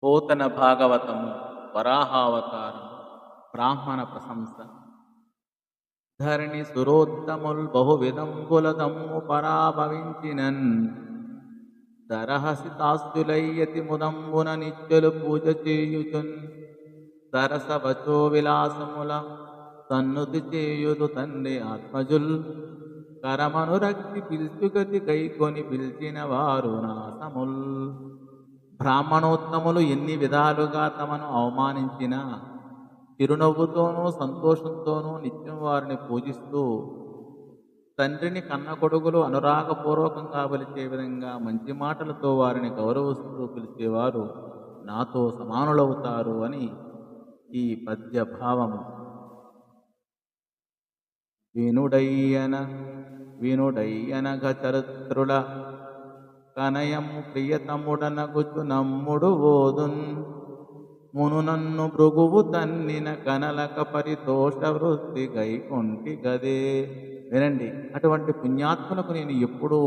పోతన భాగవతము వరాహావతారం బ్రాహ్మణ ప్రశంస ధరణి సురోత్తముల్ బహువిధంబులదమ్ము పరాభవించినన్ దరహసితాస్తులయ్యతి ముదంబున నిత్యులు పూజ చేయుచున్ సరసవచో విలాసముల సన్నుతి చేయుదు తండ్రి ఆత్మజుల్ కరమనురక్తి పిల్చుగతి కైకొని పిలిచిన వారు నాసముల్. బ్రాహ్మణోత్తములు ఎన్ని విధాలుగా తమను అవమానించినా చిరునవ్వుతోనూ సంతోషంతోనూ నిత్యం వారిని పూజిస్తూ తండ్రిని కన్న కొడుకులు అనురాగపూర్వకంగా పిలిచే విధంగా మంచి మాటలతో వారిని గౌరవిస్తూ పిలిచేవారు నాతో సమానులవుతారు అని ఈ పద్య భావము. వినుడయ్యనగ చరిత్రుల కనయము ప్రియతముడనగుచు నమ్ముడు ఓదున్ మును నన్ను భృగువు తన్నిన కనలక పరితోష వృత్తి గైకొంటి గదే. వినండి, అటువంటి పుణ్యాత్ములకు నేను ఎప్పుడూ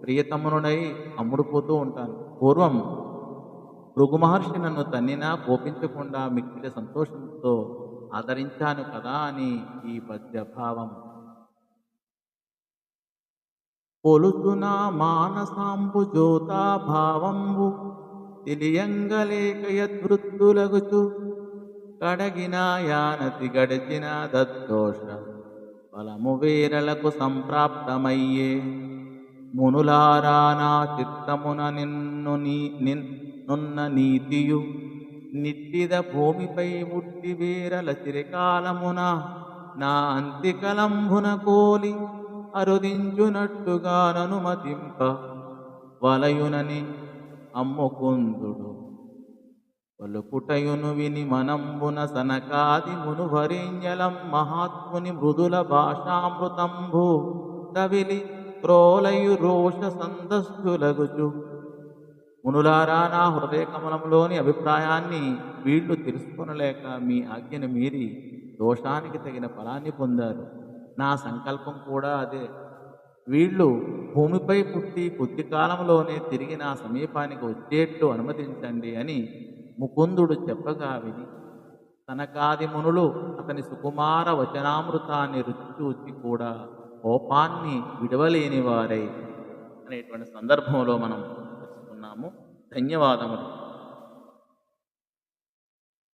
ప్రియతమునుడై అమ్ముడుపోతూ ఉంటాను. పూర్వం భృగు మహర్షి నన్ను తన్నినా కోపించకుండా మిక్కిలి సంతోషంతో ఆదరించాను కదా అని ఈ పద్యభావం. పొలుతునా మానసాంబు జ్యోతాభావంబు తెలియంగలేక యద్వృత్తులగుచు కడగిన యానతి గడిచిన దద్దోష ఫలము వేరలకు సంప్రాప్తమయ్యే. మునులారా నా చిత్తమున నిన్నున్న నీతియు నిట్టిద భూమిపై ముట్టి వేరల చిరకాలమున నా అంతికలంభున కోలి అరుదించునట్టుగా ననుమతింప వలయునని అమ్ముకుందుడు పలుకుటయును విని మనంబున సనకాది మునువరేణ్యలం మహాత్ముని మృదుల భాషామృతంభూ తవిలి క్రోలయు రోష సందస్తులగుచు. మునులారా, నా హృదయ కమలంలోని అభిప్రాయాన్ని వీళ్ళు తెలుసుకొనలేక మీ ఆజ్ఞను మీరి దోషానికి తగిన ఫలాన్ని పొందారు. నా సంకల్పం కూడా అదే. వీళ్ళు భూమిపై పుట్టి కొద్ది కాలంలోనే తిరిగి నా సమీపానికి వచ్చేట్టు అనుమతించండి అని ముకుందుడు చెప్పగా విని సనకాది మునులు అతని సుకుమార వచనామృతాన్ని రుచి చూచి కూడా కోపాన్ని విడవలేని వారై అనేటువంటి సందర్భంలో మనం తెలుసుకున్నాము. ధన్యవాదములు.